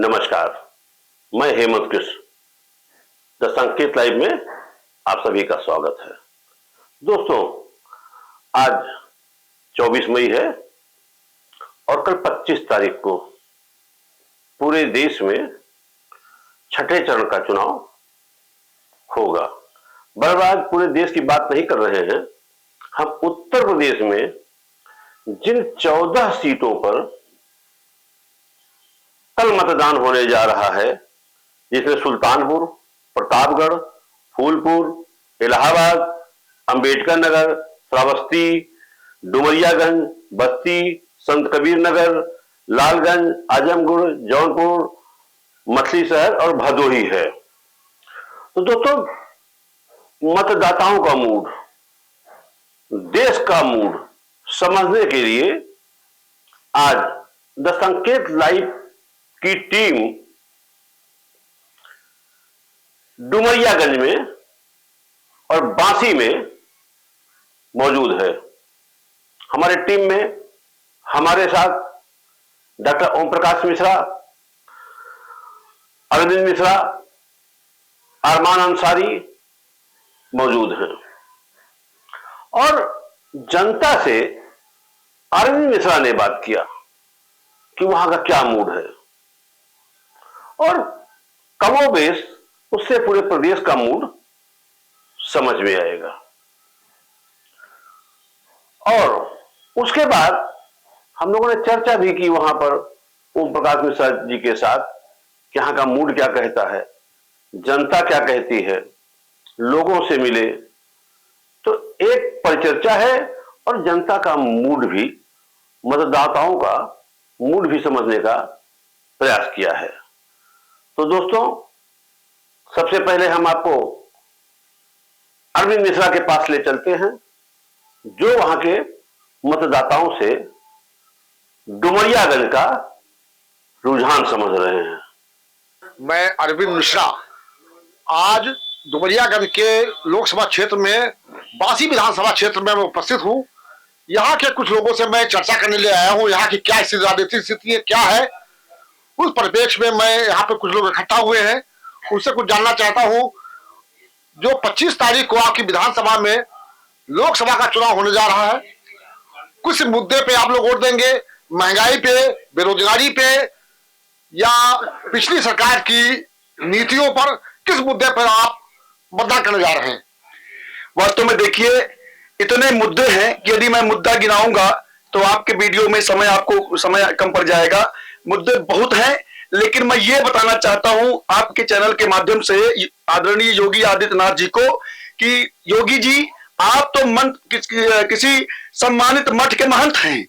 नमस्कार, मैं हेमंत कृष्ण। द संकेत लाइव में आप सभी का स्वागत है। दोस्तों, आज 24 मई है और कल 25 तारीख को पूरे देश में छठे चरण का चुनाव होगा। बहरहाल पूरे देश की बात नहीं कर रहे हैं, हम उत्तर प्रदेश में जिन 14 सीटों पर कल मतदान होने जा रहा है, जिसमें सुल्तानपुर, प्रतापगढ़, फूलपुर, इलाहाबाद, अंबेडकर नगर, श्रावस्ती, डुमरियागंज, बस्ती, संत कबीर नगर, लालगंज, आजमगढ़, जौनपुर, मछली शहर और भदोही है। तो दोस्तों, मतदाताओं का मूड, देश का मूड समझने के लिए आज द संकेत लाइव की टीम डुमरियागंज में और बांसी में मौजूद है। हमारे टीम में हमारे साथ डॉक्टर ओम प्रकाश मिश्रा, अरविंद मिश्रा, अरमान अंसारी मौजूद हैं और जनता से अरविंद मिश्रा ने बात किया कि वहां का क्या मूड है और कमोबेश उससे पूरे प्रदेश का मूड समझ में आएगा। और उसके बाद हम लोगों ने चर्चा भी की वहां पर ओम प्रकाश मिश्रा जी के साथ कि यहां का मूड क्या कहता है, जनता क्या कहती है, लोगों से मिले तो एक परिचर्चा है और जनता का मूड भी, मतदाताओं का मूड भी समझने का प्रयास किया है। तो दोस्तों, सबसे पहले हम आपको अरविंद मिश्रा के पास ले चलते हैं, जो वहां के मतदाताओं से डुमरियागंज का रुझान समझ रहे हैं। मैं अरविंद मिश्रा आज डुमरियागंज के लोकसभा क्षेत्र में बांसी विधानसभा क्षेत्र में मैं उपस्थित हूं। यहाँ के कुछ लोगों से मैं चर्चा करने ले आया हूं। यहाँ की क्या राजनीतिक स्थिति क्या है, उस परिप्रेक्ष्य में मैं यहाँ पे कुछ लोग इकट्ठा हुए हैं, उनसे कुछ जानना चाहता हूं। जो 25 तारीख को आपकी विधानसभा में लोकसभा का चुनाव होने जा रहा है, कुछ मुद्दे पे आप लोग वोट देंगे, महंगाई पे, बेरोजगारी पे या पिछली सरकार की नीतियों पर, किस मुद्दे पर आप मतदान करने जा रहे हैं? वास्तव में देखिए, इतने मुद्दे हैं कि यदि मैं मुद्दा गिनाऊंगा तो आपके वीडियो में आपको समय कम पड़ जाएगा। मुद्दे बहुत हैं, लेकिन मैं ये बताना चाहता हूं आपके चैनल के माध्यम से आदरणीय योगी आदित्यनाथ जी को कि योगी जी, आप तो किसी सम्मानित मठ के महंत हैं।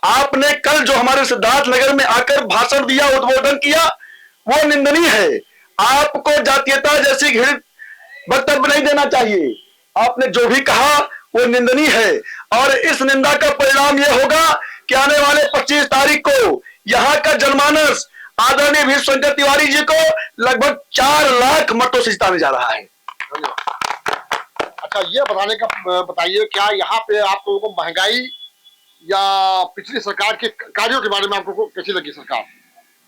आपने कल जो हमारे सिद्धार्थ नगर में आकर भाषण दिया, उद्बोधन किया, वो निंदनीय है। आपको जातीयता जैसी घृणित वक्तव्य नहीं देना चाहिए। आपने जो भी कहा वो निंदनीय है और इस निंदा का परिणाम यह होगा कि आने वाले 25 तारीख को यहाँ का जनमानस आदरणीय वीर शंकर तिवारी जी को लगभग 4 लाख मतों से जिताने जा रहा है। अच्छा, ये बताइए, क्या यहाँ पे आप लोगों को महंगाई या पिछली सरकार के कार्यों के बारे में आपको कैसी लगी सरकार?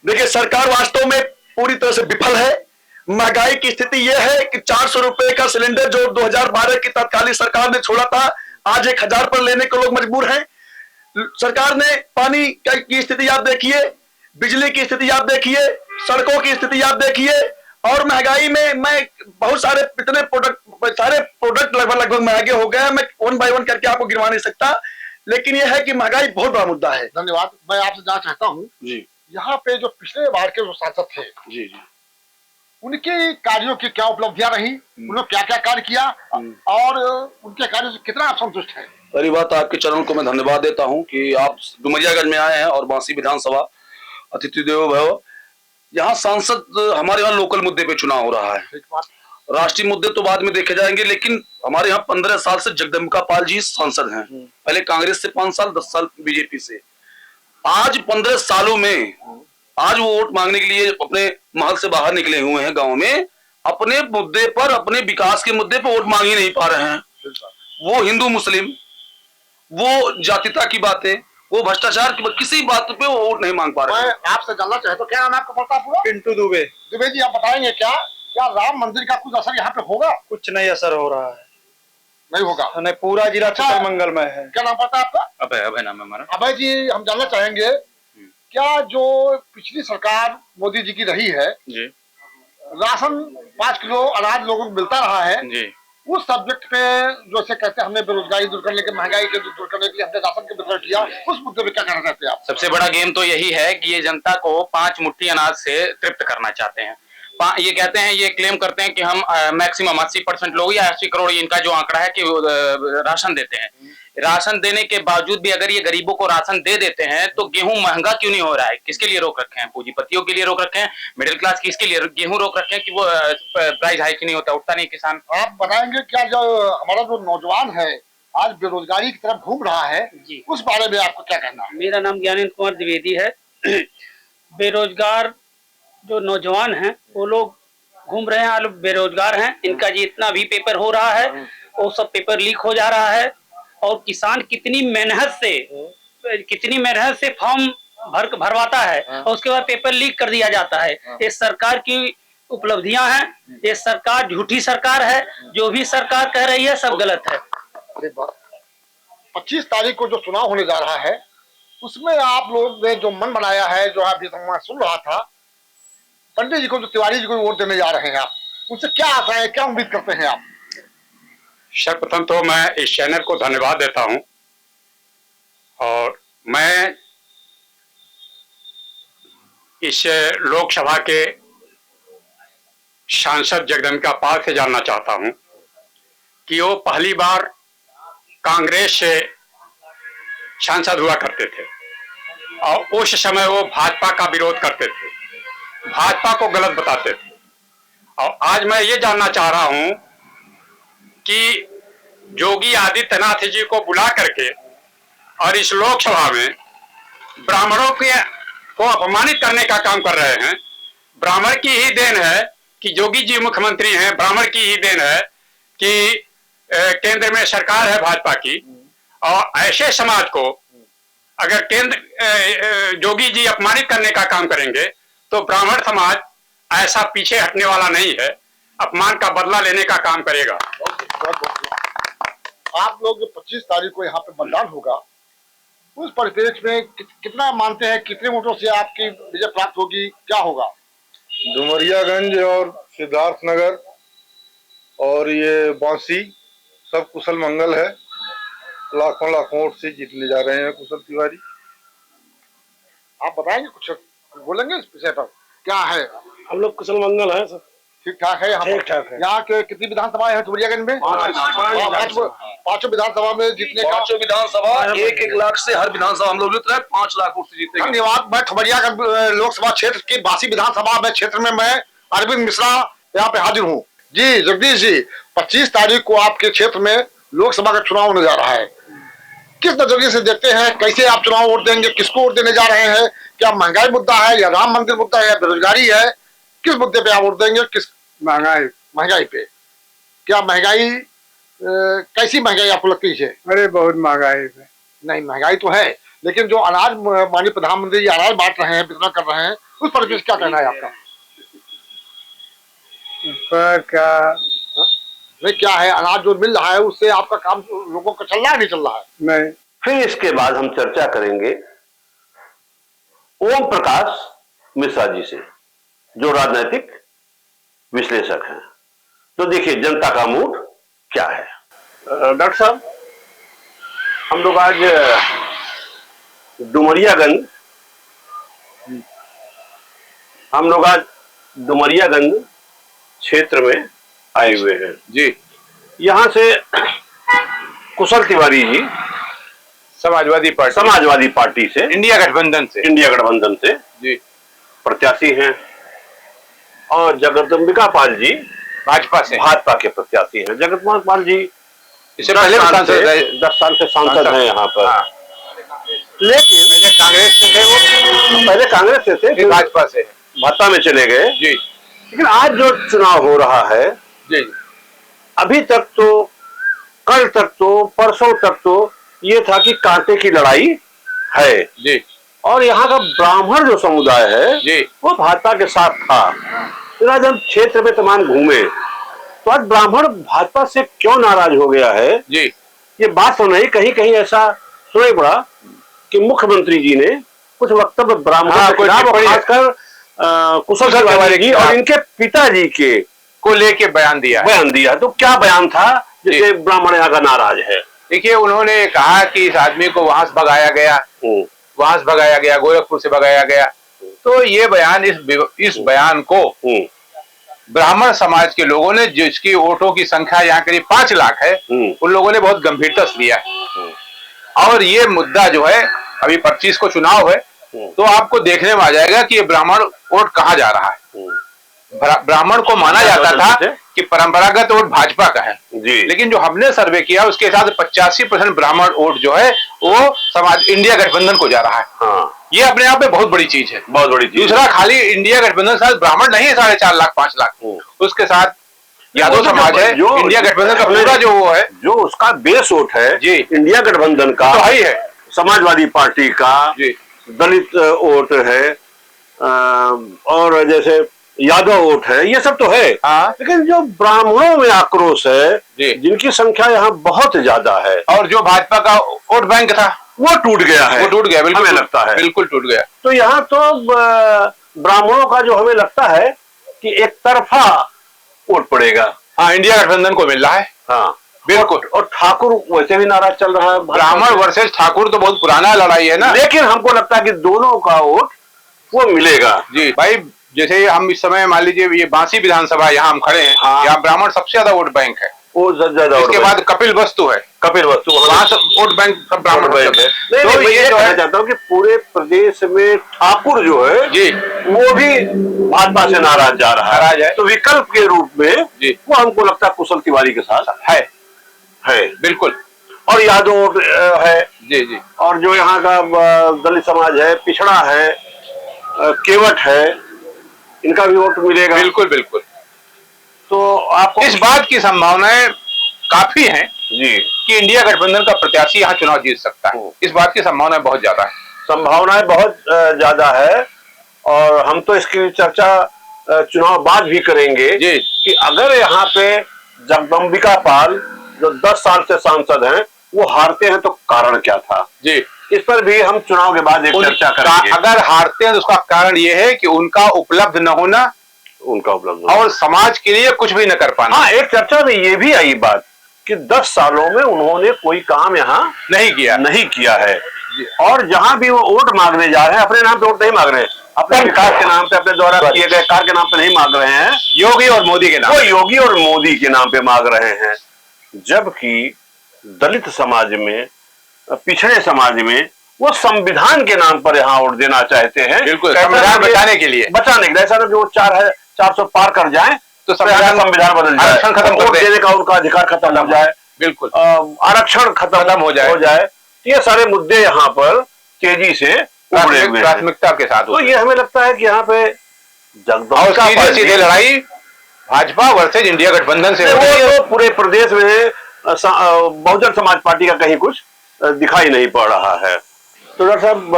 देखिए, सरकार वास्तव में पूरी तरह से विफल है। महंगाई की स्थिति यह है कि 400 रुपए का सिलेंडर जो 2012 की तत्कालीन सरकार ने छोड़ा था, आज 1000 पर लेने को लोग मजबूर हैं। सरकार ने पानी की स्थिति आप देखिए, बिजली की स्थिति आप देखिए, सड़कों की स्थिति आप देखिए और महंगाई में मैं बहुत सारे प्रोडक्ट लगभग महंगे हो गए हैं। मैं 1 बाय 1 करके आपको गिनवा नहीं सकता, लेकिन यह है कि महंगाई बहुत बड़ा मुद्दा है। धन्यवाद। मैं आपसे जानना चाहता हूँ जी, यहाँ पे जो पिछले बार के जो सांसद थे जी, उनके कार्यों की क्या उपलब्धियां रही, उन्होंने क्या क्या कार्य किया और उनके कार्यों से कितना आप संतुष्ट हैं? पहली बात, आपके चैनल को मैं धन्यवाद देता हूं कि आप डुमरियागंज में आए हैं और बांसी विधानसभा अतिथि देवो भव। यहाँ सांसद, हमारे यहाँ लोकल मुद्दे पे चुनाव हो रहा है। राष्ट्रीय मुद्दे तो बाद में देखे जाएंगे, लेकिन हमारे यहाँ 15 साल से जगदम्बिका पाल जी सांसद हैं। पहले कांग्रेस से 5 साल, 10 साल बीजेपी से। आज 15 सालों में आज वो वोट मांगने के लिए अपने महल से बाहर निकले हुए हैं, गांव में अपने मुद्दे पर, अपने विकास के मुद्दे पर वोट मांग ही नहीं पा रहे हैं। वो हिंदू मुस्लिम, वो जातीयता की बातें, वो भ्रष्टाचार की किसी बात पे वो वोट नहीं मांग पा रहे। मैं आपसे जानना चाहे तो क्या नाम है आपका पड़ता पूरा? पिंटू दुबे। दुबे जी, आप बताएंगे क्या क्या राम मंदिर का कुछ असर यहाँ पे होगा? कुछ नहीं असर हो रहा है, नहीं होगा। नहीं, पूरा जिला अच्छा, मंगलमय है। क्या नाम पड़ता है आपका? अभय, अभय नाम है हमारा। अभय जी, हम जानना चाहेंगे क्या जो पिछली सरकार मोदी जी की रही है जी, राशन 5 किलो अनाज लोगों को मिलता रहा है जी, उस सब्जेक्ट पे जो से कहते हैं हमने बेरोजगारी दूर करने के, महंगाई के दूर करने के लिए हमने राशन के वितरण किया, उस मुद्दे पे क्या कहना चाहते हैं आप? सबसे बड़ा गेम तो यही है कि ये जनता को 5 मुट्ठी अनाज से तृप्त करना चाहते हैं। ये कहते हैं, ये क्लेम करते हैं कि हम मैक्सिमम 80% लोग या 80 करोड़ इनका जो आंकड़ा है कि राशन देते हैं। राशन देने के बावजूद भी अगर ये गरीबों को राशन दे देते हैं तो गेहूं महंगा क्यों नहीं हो रहा है? किसके लिए रोक रखे हैं? पूंजीपतियों के लिए रोक रखे हैं, मिडिल क्लास की इसके लिए गेहूं रोक रखे हैं कि वो प्राइस हाइक नहीं होता, उठता नहीं किसान। आप बताएंगे क्या जो हमारा जो नौजवान है आज बेरोजगारी की तरफ घूम रहा है जी, उस बारे में आपको क्या कहना है? मेरा नाम ज्ञानेंद्र कुमार द्विवेदी है। बेरोजगार जो नौजवान हैं वो लोग घूम रहे हैं, बेरोजगार हैं। इनका जितना भी पेपर हो रहा है वो सब पेपर लीक हो जा रहा है और किसान कितनी मेहनत से फॉर्म भरवाता है और उसके बाद पेपर लीक कर दिया जाता है। ये सरकार की उपलब्धियां हैं, ये सरकार झूठी सरकार है, जो भी सरकार कह रही है सब गलत है। 25 तारीख को जो चुनाव होने जा रहा है उसमें आप लोग ने जो मन बनाया है, जो आप मैं सुन रहा था, पंडित जी को, जो तिवारी जी को वोट देने जा रहे हैं आप, उनसे क्या आशाएं, क्या उम्मीद करते हैं आप? सर्वप्रथम तो मैं इस चैनल को धन्यवाद देता हूं और मैं इस लोकसभा के सांसद जगदम्बिका पाल से जानना चाहता हूं कि वो पहली बार कांग्रेस से सांसद हुआ करते थे और उस समय वो भाजपा का विरोध करते थे, भाजपा को गलत बताते थे। और आज मैं ये जानना चाह रहा हूं कि योगी आदित्यनाथ जी को बुला करके और इस लोकसभा में ब्राह्मणों को अपमानित करने का काम कर रहे हैं। ब्राह्मण की ही देन है कि योगी जी मुख्यमंत्री हैं, ब्राह्मण की ही देन है कि केंद्र में सरकार है भाजपा की, और ऐसे समाज को अगर केंद्र योगी जी अपमानित करने का काम करेंगे तो ब्राह्मण समाज ऐसा पीछे हटने वाला नहीं है, अपमान का बदला लेने का काम करेगा। आप लोग जो 25 तारीख को यहाँ पे मतदान होगा उस परिप्रेक्ष्य में कितना मानते हैं, कितने वोटों से आपकी विजय प्राप्त होगी, क्या होगा? डुमरियागंज और सिद्धार्थनगर और ये बांसी सब कुशल मंगल है, लाखों लाखों वोट से जीतने जा रहे हैं कुशल तिवारी। आप बताएंगे, कुछ बोलेंगे इस विषय पर, क्या है? हम लोग कुशल मंगल है सर, ठीक ठाक है यहाँ पर? ठीक ठाक है। यहाँ के कितनी विधानसभाएं हैं डुमरियागंज में? पांचों विधानसभा में जीतने का। पांचों विधानसभा 1-1 लाख से हर विधानसभा हम लोग जीत रहे हैं, 5 लाख वोट से जीते। धन्यवाद। मैं खबरियागंज लोकसभा क्षेत्र की बासी विधानसभा में क्षेत्र में मैं अरविंद मिश्रा यहाँ पे हाजिर हूँ। जी जगदीश जी, 25 तारीख को आपके क्षेत्र में लोकसभा का चुनाव होने जा रहा है, किस नजरिए से देखते हैं, कैसे आप चुनाव वोट देंगे, किसको वोट देने जा रहे हैं? क्या महंगाई मुद्दा है या राम मंदिर मुद्दा है या बेरोजगारी है? किस मुद्दे पे आप वोट देंगे? किस महंगाई पे? क्या महंगाई कैसी महंगाई आपको लगती है? अरे बहुत महंगाई है। नहीं, महंगाई तो है, लेकिन जो अनाज माननीय प्रधानमंत्री जी अनाज बांट रहे हैं, वितरण कर रहे हैं, उस पर क्या कहना है आपका? पर क्या नहीं, क्या है, अनाज जो मिल रहा है उससे आपका काम लोगों का चल रहा है, नहीं चल रहा है? नहीं। फिर इसके बाद हम चर्चा करेंगे ओम प्रकाश मिश्रा जी से, जो राजनीतिक विश्लेषक हैं। तो देखिए जनता का मूड क्या है। डॉक्टर साहब, हम लोग आज डुमरियागंज क्षेत्र में आए हुए हैं जी। यहाँ से कुशल तिवारी जी समाजवादी पार्टी से, इंडिया गठबंधन से जी प्रत्याशी हैं, और जगदम्बिका पाल जी भाजपा के प्रत्याशी हैं। जगदम्बिका पाल जी इससे पहले 10 साल से सांसद हैं यहाँ पर। लेकिन पहले कांग्रेस से थे, भाजपा में चले गए जी। लेकिन आज जो चुनाव हो रहा है जी, अभी तक तो, कल तक तो, परसों तक तो ये था कि कांटे की लड़ाई है जी और यहाँ का ब्राह्मण जो समुदाय है जी वो भाजपा के साथ था। फिर आज हम क्षेत्र में तमाम घूमे तो आज ब्राह्मण भाजपा से क्यों नाराज हो गया है, जी ये बात तो नहीं, कहीं कहीं ऐसा सुनाई पड़ा कि मुख्यमंत्री जी ने कुछ वक्तव्य ब्राह्मणों हाँ, के कोई खिलाफ और टिप्पणी है। खासकर कुशल तिवारी की और इनके पिताजी के को लेके बयान दिया है। बयान दिया। तो क्या बयान था जिससे ब्राह्मण यहाँ का नाराज है? देखिए, उन्होंने कहा कि इस आदमी को वहां से भगाया गया, वहां से भगाया गया, गोरखपुर से भगाया गया। तो ये बयान, इस बयान को ब्राह्मण समाज के लोगों ने, जिसकी वोटों की संख्या यहाँ करीब 5 लाख है, उन लोगों ने बहुत गंभीरता से लिया है। और ये मुद्दा जो है, अभी 25 को चुनाव है, तो आपको देखने में आ जाएगा कि ये ब्राह्मण वोट कहाँ जा रहा है। ब्राह्मण को माना जाता था कि परंपरागत वोट भाजपा का है, लेकिन जो हमने सर्वे किया उसके हिसाब से 85% ब्राह्मण वोट जो है वो समाज इंडिया गठबंधन को जा रहा है। हाँ। ये अपने आप में बहुत बड़ी चीज है, बहुत बड़ी चीज। दूसरा, खाली इंडिया गठबंधन साथ ब्राह्मण नहीं है, 4.5 लाख 5 लाख, उसके साथ यादव समाज है। इंडिया गठबंधन का पूरा जो वो है, जो उसका बेस वोट है जी, इंडिया गठबंधन का तो है, समाजवादी पार्टी का जी, दलित वोट है और जैसे यादव वोट है, ये सब तो है। हाँ। लेकिन जो ब्राह्मणों में आक्रोश है, जिनकी संख्या यहाँ बहुत ज्यादा है, और जो भाजपा का वोट बैंक था वो टूट गया है। वो टूट गया, बिल्कुल हमें लगता है, बिल्कुल टूट गया। तो यहाँ तो ब्राह्मणों का जो हमें लगता है कि एक तरफा वोट पड़ेगा। हाँ, इंडिया गठबंधन को मिल रहा है। हाँ बिल्कुल। और ठाकुर वैसे भी नाराज चल रहा है। ब्राह्मण वर्सेस ठाकुर तो बहुत पुराना लड़ाई है ना, लेकिन हमको लगता है कि दोनों का वोट वो मिलेगा। जी भाई, जैसे हम इस समय मान लीजिए ये बांसी विधानसभा यहाँ हम खड़े हैं, हाँ। यहाँ ब्राह्मण सबसे ज्यादा वोट बैंक है, वो ज्यादा। इसके बाद कपिल वस्तु है, कपिल वस्तु वहां से वोट बैंक सब ब्राह्मण बैंक है। तो मैं ये जो कहना है, चाहता हूँ कि पूरे प्रदेश में ठाकुर जो है जी, वो भी भाजपा से नाराज जा रहा नाराज है। तो विकल्प के रूप में जी, वो हमको लगता है कुशल तिवारी के साथ है बिल्कुल। और यादव है जी जी, और जो यहाँ का दलित समाज है, पिछड़ा है, केवट है, इनका भी वोट मिलेगा। बिल्कुल बिल्कुल। तो आपको इस बात की संभावनाएं काफी हैं जी कि इंडिया गठबंधन का प्रत्याशी यहाँ चुनाव जीत सकता है। इस बात की संभावनाएं बहुत ज्यादा है। संभावनाएं बहुत ज्यादा है और हम तो इसकी चर्चा चुनाव बाद भी करेंगे जी, कि अगर यहाँ पे जगदम्बिका पाल जो 10 साल से सांसद हैं वो हारते हैं तो कारण क्या था जी, इस पर भी हम चुनाव के बाद एक चर्चा करेंगे। अगर हारते हैं तो उसका कारण ये है कि उनका उपलब्ध न होना, उनका उपलब्ध और समाज के लिए कुछ भी न कर पाना। हाँ, एक चर्चा में ये भी आई बात कि 10 सालों में उन्होंने कोई काम यहाँ नहीं किया है और जहां भी वो वोट मांगने जा रहे हैं अपने नाम पे वोट नहीं मांग रहे हैं, अपने विकास के नाम पे, अपने द्वारा किए गए कार्य के नाम पे नहीं मांग रहे हैं, योगी और मोदी के नाम, वो योगी और मोदी के नाम पे मांग रहे हैं। जबकि दलित समाज में, पिछड़े समाज में वो संविधान के नाम पर यहाँ वोट देना चाहते हैं। बिल्कुल, संविधान बचाने के लिए, ऐसा ना कि वो 400 पार कर जाए तो संविधान बदल जाए, आरक्षण खत्म वोट देने का उनका अधिकार खत्म हो जाए, बिल्कुल आरक्षण खत्म हो जाए। ये सारे मुद्दे यहाँ पर तेजी से उभरे हुए हैं प्राथमिकता के साथ। तो ये हमें लगता है कि यहाँ पे जगदम्बिका सीधे लड़ाई भाजपा वर्सेज इंडिया गठबंधन से वो पूरे प्रदेश में बहुजन समाज पार्टी का कहीं कुछ दिखाई नहीं पड़ रहा है। तो डॉक्टर साहब,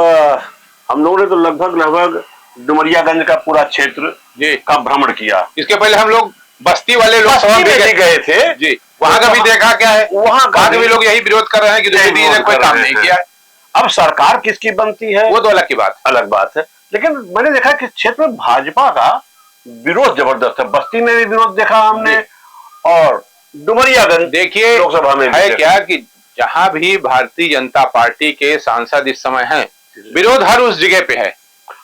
हम लोगों ने तो लगभग डुमरियागंज का पूरा क्षेत्र का भ्रमण किया। इसके पहले हम लोग बस्ती वाले लोग भी गए थे जी, वहां का भी देखा क्या है, वहां का भी लोग यही विरोध कर रहे हैं कि दूसरी ने कोई काम नहीं किया है। अब सरकार किसकी बनती है वो तो अलग बात है, लेकिन मैंने देखा कि क्षेत्र में भाजपा का विरोध जबरदस्त है। बस्ती में भी विरोध देखा हमने और डुमरियागंज देखिए लोकसभा में है क्या कि जहां भी भारतीय जनता पार्टी के सांसद इस समय हैं, विरोध हर उस जगह पे है।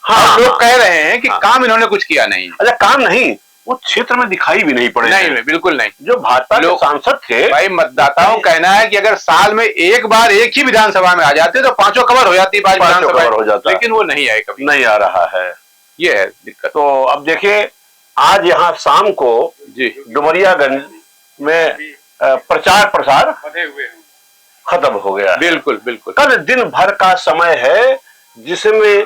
हाँ, लोग कह रहे हैं कि काम इन्होंने कुछ किया नहीं। अच्छा, काम नहीं, वो क्षेत्र में दिखाई भी नहीं पड़े। नहीं, बिल्कुल नहीं। जो भाजपा के सांसद थे, भाई मतदाताओं कहना है कि अगर साल में एक बार एक ही विधानसभा में आ जाते तो 5 कवर हो जाती, 5 विधानसभा हो जाता, लेकिन वो नहीं आए, कभी नहीं आ रहा है। ये है दिक्कत। तो अब देखिए, आज यहाँ शाम को जी डुमरियागंज में प्रचार प्रसार खत्म हो गया। बिल्कुल बिल्कुल। कल दिन भर का समय है जिसमें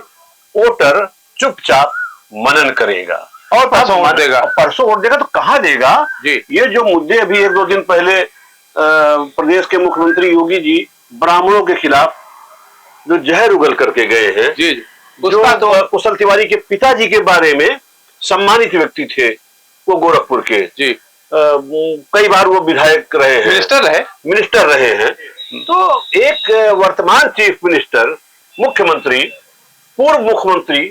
वोटर चुपचाप मनन करेगा और परसों वोट देगा। तो कहाँ देगा जी? ये जो मुद्दे अभी 1-2 दिन पहले प्रदेश के मुख्यमंत्री योगी जी ब्राह्मणों के खिलाफ जो जहर उगल करके गए हैं, जी जो उसका तो कुशल तिवारी के पिताजी के बारे में सम्मानित व्यक्ति थे, वो गोरखपुर के, जी कई बार वो विधायक रहे हैं, मिनिस्टर रहे हैं। तो एक वर्तमान चीफ मिनिस्टर, मुख्यमंत्री, पूर्व मुख्यमंत्री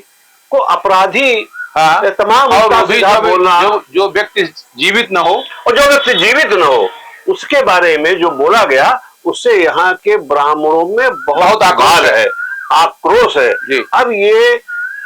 को अपराधी हाँ, तमाम और उसका वो भी सीधा बोलना, जो व्यक्ति जीवित न हो, और जो व्यक्ति जीवित न हो, उसके बारे में जो बोला गया, उससे यहाँ के ब्राह्मणों में बहुत आक्रोश है। अब ये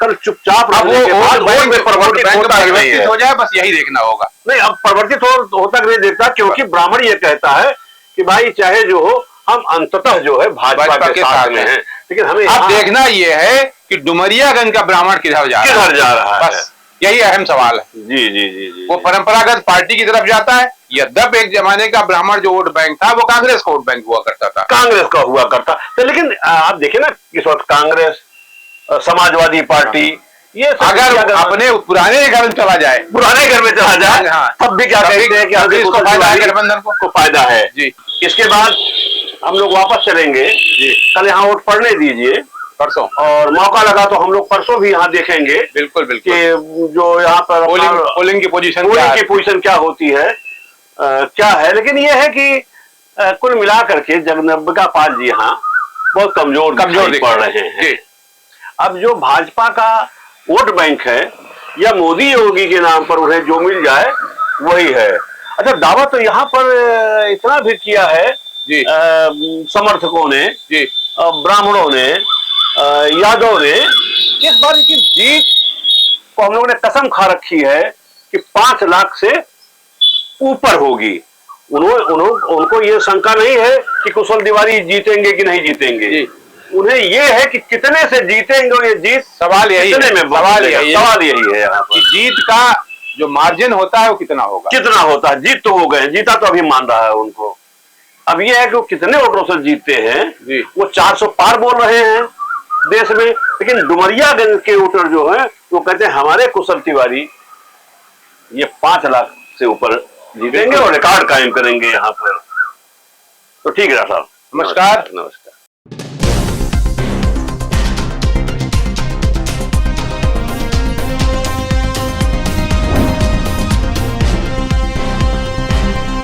कल चुपचाप रहने के बाद वोट में परिवर्तित हो जाए, बस यही देखना होगा। नहीं, अब परिवर्तित होता नहीं देखता, क्योंकि ब्राह्मण ये कहता है कि भाई चाहे जो हो, हम अंततः जो है भाजपा के साथ में हैं, लेकिन हमें अब देखना ये है कि डुमरियागंज का ब्राह्मण किधर जा रहा है, बस यही अहम सवाल है। जी जी जी जी, वो परंपरागत पार्टी की तरफ जाता है, यद्यप एक जमाने का ब्राह्मण जो वोट बैंक था वो कांग्रेस का वोट बैंक हुआ करता था, कांग्रेस का हुआ करता था। लेकिन आप देखिए ना, इस वक्त कांग्रेस, समाजवादी पार्टी, ये अगर अपने पुराने घर में चला जाए, तब भी क्या कहते हैं कि इसको फायदा है, गठबंधन को फायदा है जी। इसके बाद हम लोग वापस चलेंगे, कल यहाँ वोट पड़ने दीजिए, परसों, और मौका लगा तो हम लोग परसों भी यहाँ देखेंगे बिल्कुल बिल्कुल कि जो यहाँ पर पोलिंग की पोजीशन क्या होती है, क्या है। लेकिन ये है कि कुल मिलाकर के जगदम्बिका पाल जी यहाँ बहुत कमजोर पड़ रहे हैं। अब जो भाजपा का वोट बैंक है, या मोदी योगी के नाम पर उन्हें जो मिल जाए वही है। अच्छा, दावा तो यहाँ पर इतना भी किया है समर्थकों ने, ब्राह्मणों ने, यादव ने, इस बार की जीत को हम लोगों ने कसम खा रखी है कि 5 लाख से ऊपर होगी। उनको ये शंका नहीं है कि कुशल तिवारी जीतेंगे कि नहीं जीतेंगे, उन्हें ये है कि कितने से जीतेंगे, और ये जीत सवाल यही है, सवाल यही है यहाँ पर कि जीत का जो मार्जिन होता है वो कितना होगा। जीत तो हो गए, जीता तो अभी मान रहा है उनको। अब ये है कि वो कितने वोटों से जीतते हैं, वो 400 पार बोल रहे हैं देश में, लेकिन डुमरियागंज के वोटर जो हैं वो कहते हैं हमारे कुशल तिवारी ये 5 लाख से ऊपर जीतेंगे और रिकॉर्ड कायम करेंगे यहाँ पर। तो ठीक है साहब, नमस्कार। नमस्कार।